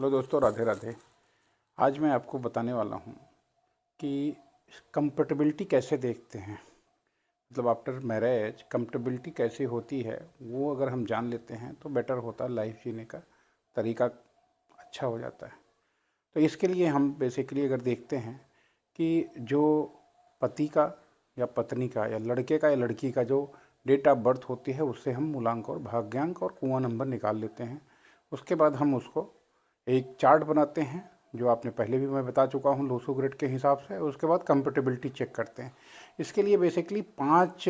Hello दोस्तों, राधे राधे। आज मैं आपको बताने वाला हूँ कि कंपैटिबिलिटी कैसे देखते हैं, मतलब आफ्टर मैरिज कंपैटिबिलिटी कैसे होती है। वो अगर हम जान लेते हैं तो बेटर होता है, लाइफ जीने का तरीका अच्छा हो जाता है। तो इसके लिए हम बेसिकली अगर देखते हैं कि जो पति का या पत्नी का या लड़के का या लड़की का जो डेट ऑफ बर्थ होती है, उससे हम मूलांक और भाग्यांक और कुआं नंबर निकाल लेते हैं। उसके बाद हम उसको एक चार्ट बनाते हैं, जो आपने पहले भी मैं बता चुका हूँ लोसो ग्रिड के हिसाब से। उसके बाद कंपैटिबिलिटी चेक करते हैं। इसके लिए बेसिकली 5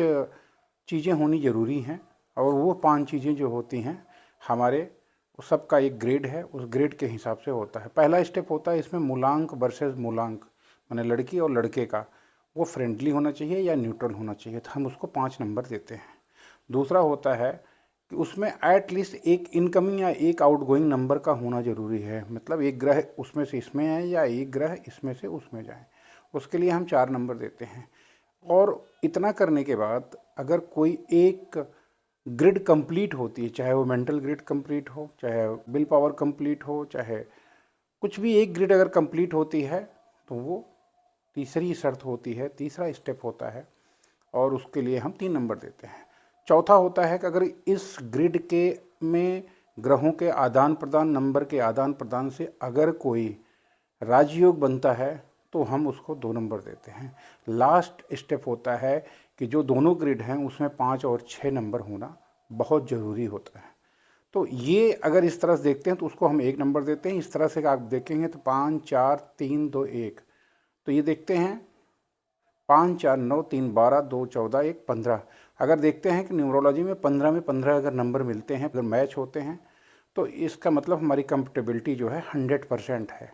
चीज़ें होनी ज़रूरी हैं, और वो 5 चीज़ें जो होती हैं हमारे, उस सबका एक ग्रेड है, उस ग्रेड के हिसाब से होता है। पहला स्टेप होता है इसमें मूलांक वर्सेस मूलांक, माने लड़की और लड़के का वो फ्रेंडली होना चाहिए या न्यूट्रल होना चाहिए, तो हम उसको 5 नंबर देते हैं। दूसरा होता है कि उसमें एट लीस्ट एक इनकमिंग या एक आउटगोइंग नंबर का होना ज़रूरी है, मतलब एक ग्रह उसमें से इसमें आए या एक ग्रह इसमें से उसमें जाए, उसके लिए हम 4 नंबर देते हैं। और इतना करने के बाद अगर कोई एक ग्रिड कंप्लीट होती है, चाहे वो मेंटल ग्रिड कंप्लीट हो, चाहे विल पावर कंप्लीट हो, चाहे कुछ भी, एक ग्रिड अगर कंप्लीट होती है तो वो तीसरी शर्त होती है, तीसरा स्टेप होता है, और उसके लिए हम 3 नंबर देते हैं। चौथा होता है कि अगर इस ग्रिड के में ग्रहों के आदान प्रदान, नंबर के आदान प्रदान से अगर कोई राजयोग बनता है तो हम उसको 2 नंबर देते हैं। लास्ट स्टेप होता है कि जो दोनों ग्रिड हैं उसमें 5 और 6 नंबर होना बहुत ज़रूरी होता है। तो ये अगर इस तरह से देखते हैं तो उसको हम 1 नंबर देते हैं। इस तरह से आप देखेंगे तो 5 4 3 2 1, तो ये देखते हैं 5 4 9 3 12 2 14 1 15। अगर देखते हैं कि न्यूमरोलॉजी में 15 में 15 अगर नंबर मिलते हैं, अगर मैच होते हैं, तो इसका मतलब हमारी कंफर्टेबिलिटी जो है 100% है,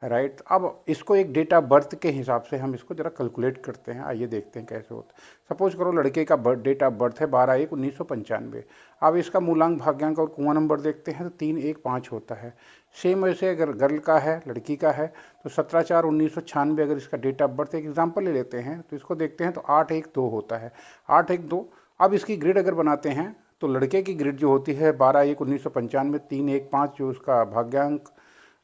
राइट। अब इसको एक डेट ऑफ बर्थ के हिसाब से हम इसको ज़रा कैलकुलेट करते हैं। आइए देखते हैं कैसे होता है। सपोज करो लड़के का डेट ऑफ बर्थ है 12/1/1995। अब इसका मूलांक, भाग्यांक और कुआं नंबर देखते हैं तो 3 1 5 होता है। सेम वैसे अगर गर्ल का है, लड़की का है, तो 17/4/1996 अगर इसका डेट ऑफ बर्थ, एक एग्जाम्पल ले लेते हैं, तो इसको देखते हैं तो 8 1 2 होता है। 8 1 2। अब इसकी ग्रिड अगर बनाते हैं तो लड़के की ग्रिड जो होती है 12/1/1995, 3 1 5 जो उसका भाग्यांक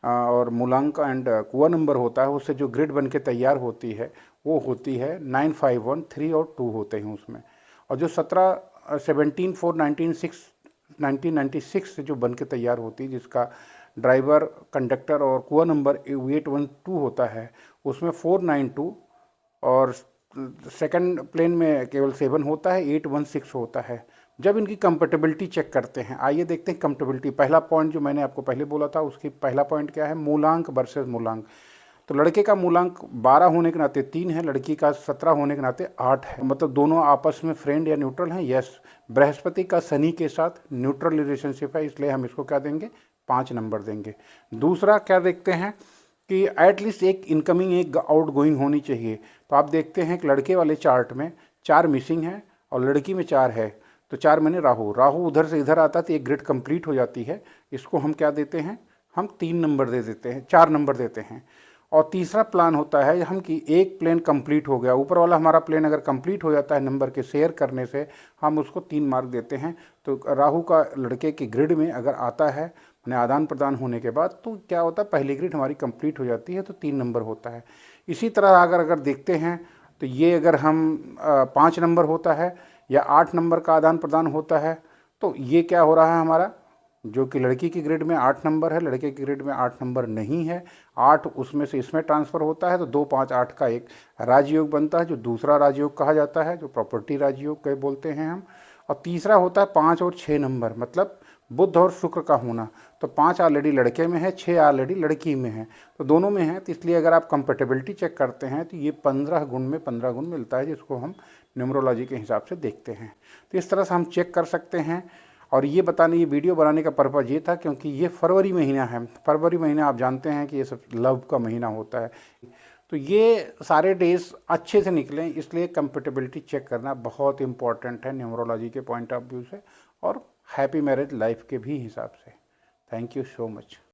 और मूलांक एंड कुआं नंबर होता है, उससे जो ग्रिड बन के तैयार होती है वो होती है 9 5 1 3 और 2 होते हैं उसमें। और जो 1996 से जो बन के तैयार होती है, जिसका ड्राइवर, कंडक्टर और कुआं नंबर 812 होता है, उसमें 492 और सेकंड प्लेन में केवल 7 होता है, 816 होता है। जब इनकी कंपैटिबिलिटी चेक करते हैं, आइए देखते हैं कंपैटिबिलिटी। पहला पॉइंट जो मैंने आपको पहले बोला था, उसकी पहला पॉइंट क्या है, मूलांक वर्सेस मूलांक। तो लड़के का मूलांक 12 होने के नाते 3 है, लड़की का 17 होने के नाते 8 है, मतलब दोनों आपस में फ्रेंड या न्यूट्रल हैं। यस, बृहस्पति का शनि के साथ न्यूट्रल रिलेशनशिप है, इसलिए हम इसको क्या देंगे, 5 नंबर देंगे। दूसरा क्या देखते हैं कि एटलीस्ट एक इनकमिंग एक आउट गोइंग होनी चाहिए। तो आप देखते हैं कि लड़के वाले चार्ट में 4 मिसिंग है और लड़की में 4 है, तो 4 मैंने राहु, राहु उधर से इधर आता तो एक ग्रिड कंप्लीट हो जाती है। इसको हम क्या देते हैं, हम 3 नंबर दे देते हैं, 4 नंबर देते हैं। और तीसरा प्लान होता है हम कि एक प्लेन कंप्लीट हो गया, ऊपर वाला हमारा प्लेन अगर कंप्लीट हो जाता है नंबर के शेयर करने से, हम उसको 3 मार्क देते हैं। तो राहु का लड़के की ग्रिड में अगर आता है, मैंने आदान प्रदान होने के बाद, तो क्या होता है, पहली ग्रिड हमारी कंप्लीट हो जाती है, तो 3 नंबर होता है। इसी तरह अगर देखते हैं तो ये अगर हम 5 नंबर होता है या 8 नंबर का आदान प्रदान होता है, तो ये क्या हो रहा है हमारा, जो कि लड़की की ग्रिड में 8 नंबर है, लड़के की ग्रिड में 8 नंबर नहीं है। 8 उसमें से इसमें ट्रांसफ़र होता है, तो 2 5 8 का एक राजयोग बनता है, जो दूसरा राजयोग कहा जाता है, जो प्रॉपर्टी राजयोग कह बोलते हैं हम। और तीसरा होता है 5 और 6 नंबर, मतलब बुध और शुक्र का होना। तो 5 ऑलरेडी लड़के में है, 6 ऑलरेडी लड़की में है, तो दोनों में है। तो इसलिए अगर आप कंपैटिबिलिटी चेक करते हैं तो ये 15 गुण में 15 गुण मिलता है, जिसको हम न्यूमरोलॉजी के हिसाब से देखते हैं। तो इस तरह से हम चेक कर सकते हैं। और ये वीडियो बनाने का पर्पज़ ये था क्योंकि ये फरवरी महीना है। फरवरी महीना आप जानते हैं कि ये सब लव का महीना होता है, तो ये सारे डेज अच्छे से निकलें, इसलिए कंपैटिबिलिटी चेक करना बहुत इंपॉर्टेंट है न्यूमरोलॉजी के पॉइंट ऑफ व्यू से, और हैप्पी मैरिज लाइफ के भी हिसाब से। Thank you so much.